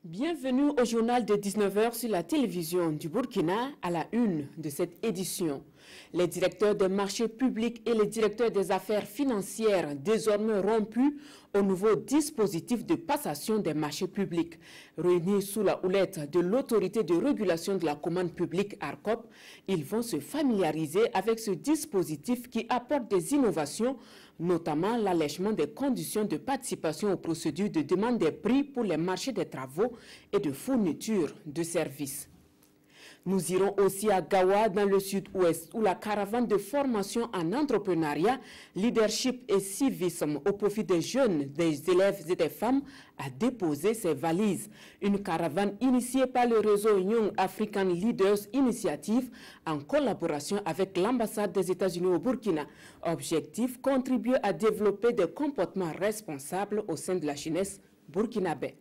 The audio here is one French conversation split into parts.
Bienvenue au journal de 19h sur la télévision du Burkina à la une de cette édition. Les directeurs des marchés publics et les directeurs des affaires financières désormais rompus au nouveau dispositif de passation des marchés publics. Réunis sous la houlette de l'autorité de régulation de la commande publique ARCOP, ils vont se familiariser avec ce dispositif qui apporte des innovations, notamment l'allègement des conditions de participation aux procédures de demande des prix pour les marchés des travaux et de fourniture de services. Nous irons aussi à Gawa, dans le sud-ouest, où la caravane de formation en entrepreneuriat, leadership et civisme au profit des jeunes, des élèves et des femmes a déposé ses valises. Une caravane initiée par le réseau Young African Leaders Initiative en collaboration avec l'ambassade des États-Unis au Burkina. Objectif, contribuer à développer des comportements responsables au sein de la jeunesse burkinabé.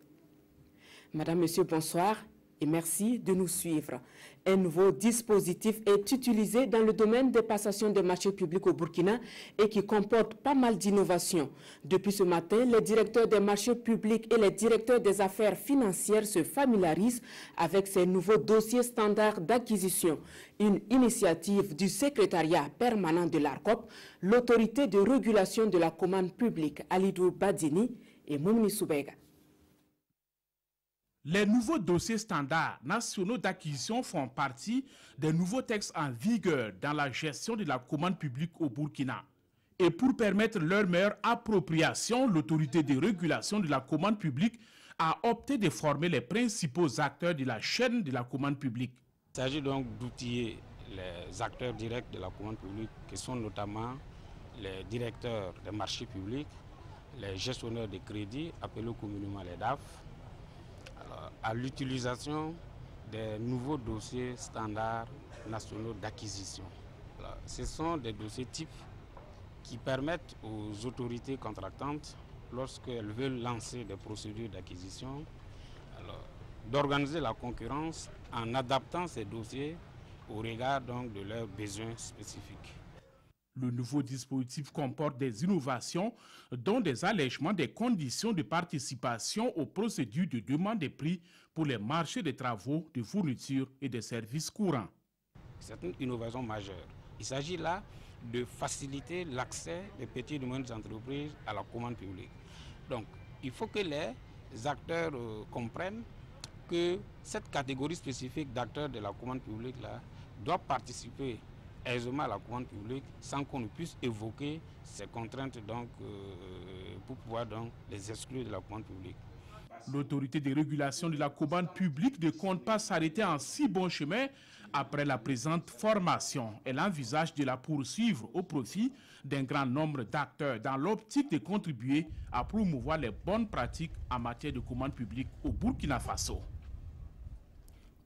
Madame, Monsieur, bonsoir. Et merci de nous suivre. Un nouveau dispositif est utilisé dans le domaine des passations des marchés publics au Burkina et qui comporte pas mal d'innovations. Depuis ce matin, les directeurs des marchés publics et les directeurs des affaires financières se familiarisent avec ces nouveaux dossiers standards d'acquisition. Une initiative du secrétariat permanent de l'ARCOP, l'autorité de régulation de la commande publique Alidou Badini et Moumni Soubega. Les nouveaux dossiers standards nationaux d'acquisition font partie des nouveaux textes en vigueur dans la gestion de la commande publique au Burkina. Et pour permettre leur meilleure appropriation, l'autorité de régulation de la commande publique a opté de former les principaux acteurs de la chaîne de la commande publique. Il s'agit donc d'outiller les acteurs directs de la commande publique, qui sont notamment les directeurs des marchés publics, les gestionnaires de crédit, appelés communément les DAF, à l'utilisation des nouveaux dossiers standards nationaux d'acquisition. Ce sont des dossiers types qui permettent aux autorités contractantes, lorsqu'elles veulent lancer des procédures d'acquisition, d'organiser la concurrence en adaptant ces dossiers au regard donc de leurs besoins spécifiques. Le nouveau dispositif comporte des innovations, dont des allègements des conditions de participation aux procédures de demande des prix pour les marchés des travaux, de fourniture et des services courants. C'est une innovation majeure. Il s'agit là de faciliter l'accès des petites et moyennes entreprises à la commande publique. Donc, il faut que les acteurs comprennent que cette catégorie spécifique d'acteurs de la commande publique là doit participer aisément à la commande publique sans qu'on ne puisse évoquer ces contraintes donc, pour pouvoir donc les exclure de la commande publique. L'autorité de régulation de la commande publique ne compte pas s'arrêter en si bon chemin après la présente formation. Elle envisage de la poursuivre au profit d'un grand nombre d'acteurs dans l'optique de contribuer à promouvoir les bonnes pratiques en matière de commande publique au Burkina Faso.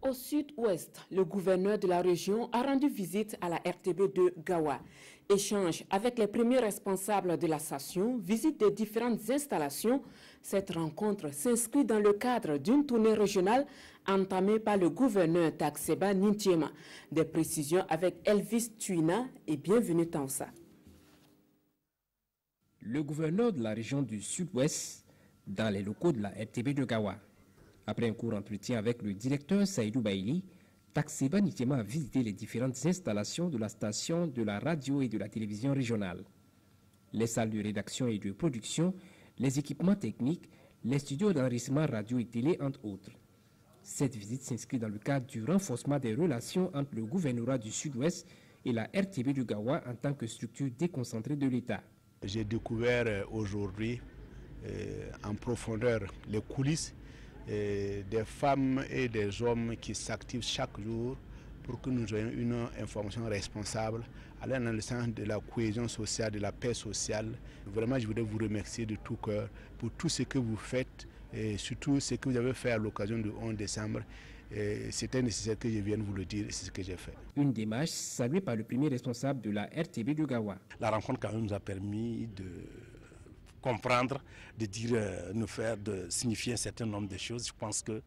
Au sud-ouest, le gouverneur de la région a rendu visite à la RTB de Gawa. Échange avec les premiers responsables de la station, visite des différentes installations. Cette rencontre s'inscrit dans le cadre d'une tournée régionale entamée par le gouverneur Takseba Nintiema. Des précisions avec Elvis Tuina et Bienvenue Tansa. Le gouverneur de la région du sud-ouest dans les locaux de la RTB de Gawa. Après un court entretien avec le directeur Saïdou Baïli, Takseba Nintiema a visité les différentes installations de la station de la radio et de la télévision régionale. Les salles de rédaction et de production, les équipements techniques, les studios d'enregistrement radio et télé, entre autres. Cette visite s'inscrit dans le cadre du renforcement des relations entre le gouvernorat du Sud-Ouest et la RTB de Gawa en tant que structure déconcentrée de l'État. J'ai découvert aujourd'hui en profondeur les coulisses des femmes et des hommes qui s'activent chaque jour pour que nous ayons une information responsable, allant dans le sens de la cohésion sociale, de la paix sociale. Vraiment, je voudrais vous remercier de tout cœur pour tout ce que vous faites et surtout ce que vous avez fait à l'occasion du 11 décembre. C'était nécessaire que je vienne vous le dire et c'est ce que j'ai fait. Une démarche saluée par le premier responsable de la RTB de Gawa. La rencontre quand même nous a permis de comprendre, de dire, de signifier un certain nombre de choses. Je pense que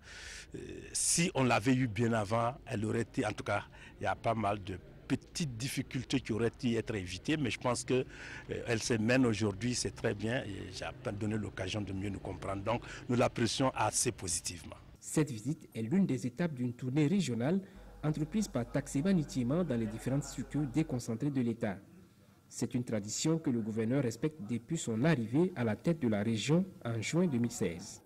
si on l'avait eu bien avant, elle aurait été, en tout cas, il y a pas mal de petites difficultés qui auraient pu être évitées, mais je pense qu'elle se mène aujourd'hui, c'est très bien et j'ai à peine donné l'occasion de mieux nous comprendre. Donc nous l'apprécions assez positivement. Cette visite est l'une des étapes d'une tournée régionale entreprise par Taxeba Nitiema dans les différentes structures déconcentrées de l'État. C'est une tradition que le gouverneur respecte depuis son arrivée à la tête de la région en juin 2016.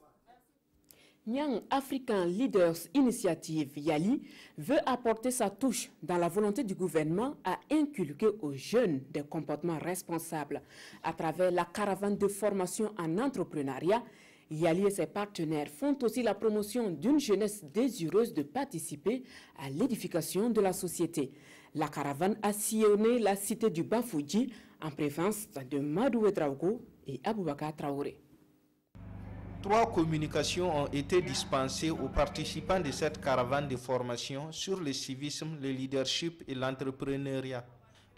Young African Leaders Initiative, YALI, veut apporter sa touche dans la volonté du gouvernement à inculquer aux jeunes des comportements responsables. À travers la caravane de formation en entrepreneuriat, YALI et ses partenaires font aussi la promotion d'une jeunesse désireuse de participer à l'édification de la société. La caravane a sillonné la cité du Bafouji en présence de Madoué Draogo et Aboubakar Traoré. 3 communications ont été dispensées aux participants de cette caravane de formation sur le civisme, le leadership et l'entrepreneuriat.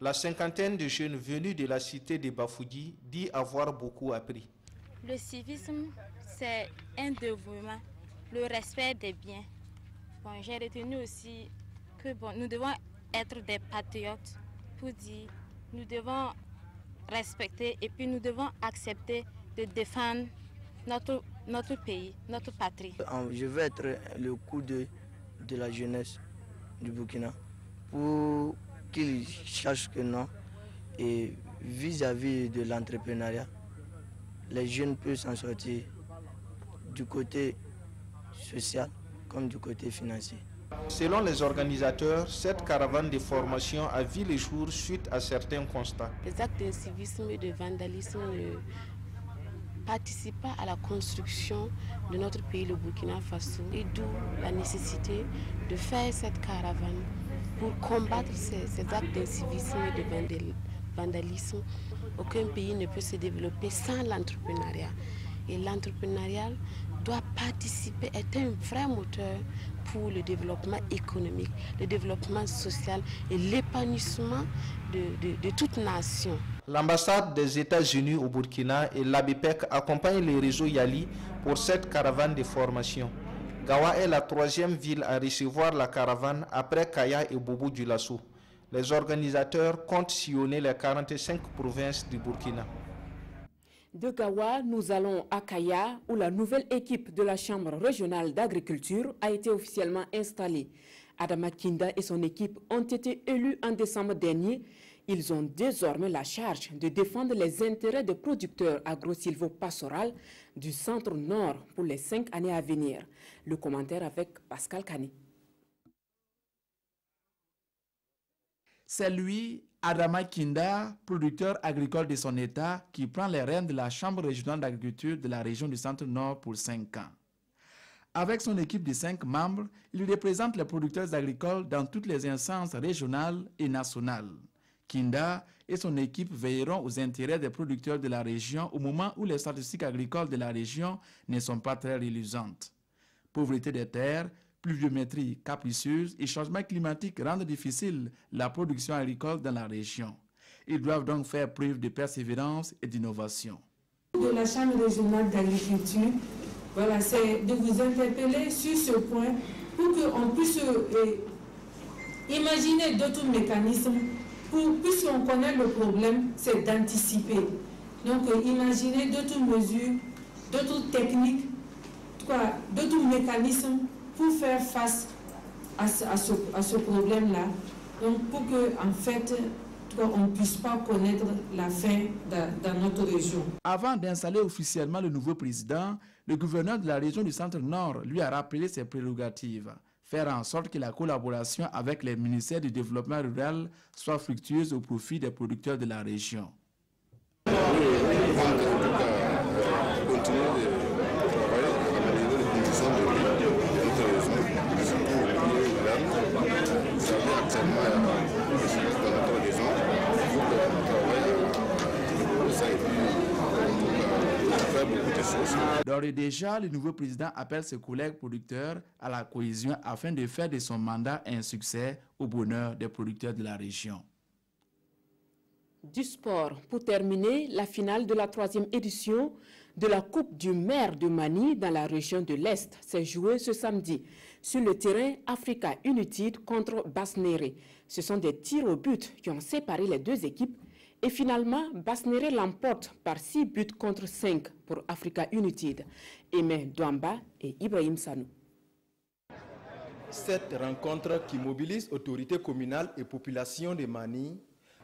La cinquantaine de jeunes venus de la cité de Bafouji dit avoir beaucoup appris. Le civisme, c'est un dévouement, le respect des biens. J'ai retenu aussi que nous devons être des patriotes pour dire nous devons respecter et puis nous devons accepter de défendre notre pays, notre patrie. Je veux être le coup de la jeunesse du Burkina pour qu'ils sachent que non. Et vis-à-vis de l'entrepreneuriat, les jeunes peuvent s'en sortir du côté social comme du côté financier. Selon les organisateurs, cette caravane de formation a vu le jour suite à certains constats. Les actes de civisme et de vandalisme participent à la construction de notre pays, le Burkina Faso, et d'où la nécessité de faire cette caravane pour combattre ces actes d'incivisme et de vandalisme. Aucun pays ne peut se développer sans l'entrepreneuriat. Et l'entrepreneuriat doit participer, est un vrai moteur pour le développement économique, le développement social et l'épanouissement de toute nation. L'ambassade des États-Unis au Burkina et l'ABPEC accompagnent les réseaux YALI pour cette caravane de formation. Gawa est la 3e ville à recevoir la caravane après Kaya et Boubou Dioulasso. Les organisateurs comptent sillonner les 45 provinces du Burkina. De Gawa, nous allons à Kaya, où la nouvelle équipe de la Chambre régionale d'agriculture a été officiellement installée. Adama Kinda et son équipe ont été élus en décembre dernier. Ils ont désormais la charge de défendre les intérêts des producteurs agro-silvo-pastoraux du centre-nord pour les 5 années à venir. Le commentaire avec Pascal Kani. C'est lui, Adama Kinda, producteur agricole de son État, qui prend les rênes de la Chambre régionale d'agriculture de la région du Centre-Nord pour 5 ans. Avec son équipe de 5 membres, il représente les producteurs agricoles dans toutes les instances régionales et nationales. Kinda et son équipe veilleront aux intérêts des producteurs de la région au moment où les statistiques agricoles de la région ne sont pas très reluisantes. Pauvreté des terres, pluviométrie capricieuse et changement climatique rendent difficile la production agricole dans la région. Ils doivent donc faire preuve de persévérance et d'innovation. De la Chambre régionale d'agriculture, voilà, c'est de vous interpeller sur ce point pour qu'on puisse imaginer d'autres mécanismes. Puisqu'on connaît le problème, c'est d'anticiper. Donc, imaginer d'autres mesures, d'autres techniques, d'autres mécanismes pour faire face à ce problème-là. Donc, pour qu'en fait, on ne puisse pas connaître la faim dans notre région. Avant d'installer officiellement le nouveau président, le gouverneur de la région du Centre-Nord lui a rappelé ses prérogatives. Faire en sorte que la collaboration avec les ministères du développement rural soit fructueuse au profit des producteurs de la région. D'ores et déjà, le nouveau président appelle ses collègues producteurs à la cohésion afin de faire de son mandat un succès au bonheur des producteurs de la région. Du sport, pour terminer, la finale de la 3e édition de la Coupe du maire de Mani dans la région de l'Est s'est jouée ce samedi sur le terrain Africa United contre Basnéré. Ce sont des tirs au but qui ont séparé les deux équipes. Et finalement, Basnéré l'emporte par 6 buts contre 5 pour Africa United. Aimé Douamba et Ibrahim Sanou. Cette rencontre qui mobilise autorités communales et population de Mani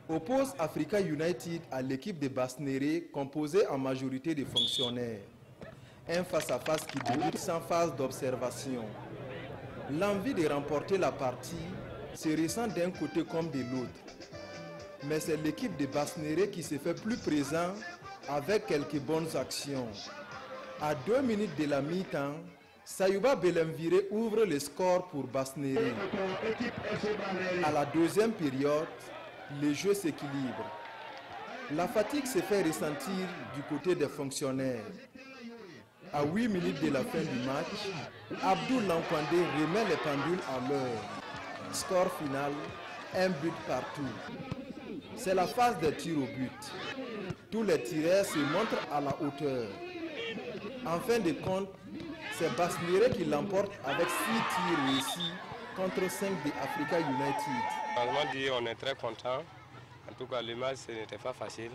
oppose Africa United à l'équipe de Basnéré composée en majorité de fonctionnaires. Un face-à-face qui débute sans phase d'observation. L'envie de remporter la partie se ressent d'un côté comme de l'autre. Mais c'est l'équipe de Basnéré qui se fait plus présent avec quelques bonnes actions. À 2 minutes de la mi-temps, Sayouba Belemviré ouvre le score pour Basnéré. À la deuxième période, le jeu s'équilibre. La fatigue se fait ressentir du côté des fonctionnaires. À 8 minutes de la fin du match, Abdou Lampandé remet les pendules à l'heure. Score final, 1 but partout. C'est la phase des tirs au but. Tous les tireurs se montrent à la hauteur. En fin de compte, c'est Basnéré qui l'emporte avec 6 tirs réussis contre 5 de Africa United. On est très content. En tout cas, le match n'était pas facile,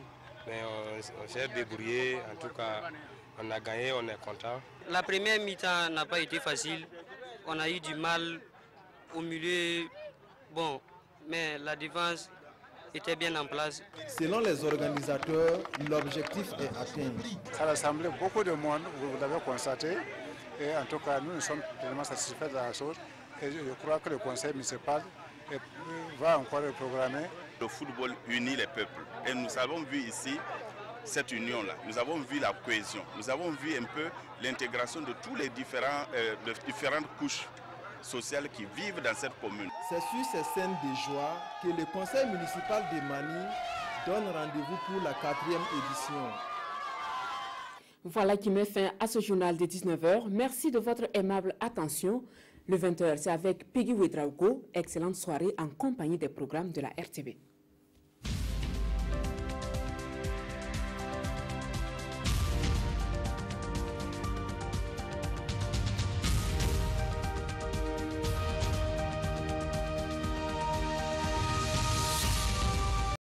mais on s'est débrouillé. En tout cas, on a gagné, on est content. La première mi-temps n'a pas été facile. On a eu du mal au milieu. Bon, mais la défense était bien en place. Selon les organisateurs, l'objectif est atteint. Ça a rassemblé beaucoup de monde, vous l'avez constaté. Et en tout cas, nous sommes tellement satisfaits de la chose. Et je crois que le conseil municipal va encore le programmer. Le football unit les peuples. Et nous avons vu ici cette union-là. Nous avons vu la cohésion. Nous avons vu un peu l'intégration de tous les différentes couches sociales qui vivent dans cette commune. C'est sur ces scènes de joie que le conseil municipal de Mani donne rendez-vous pour la 4e édition. Voilà qui met fin à ce journal de 19h. Merci de votre aimable attention. Le 20h, c'est avec Peggy Ouedraogo. Excellente soirée en compagnie des programmes de la RTB.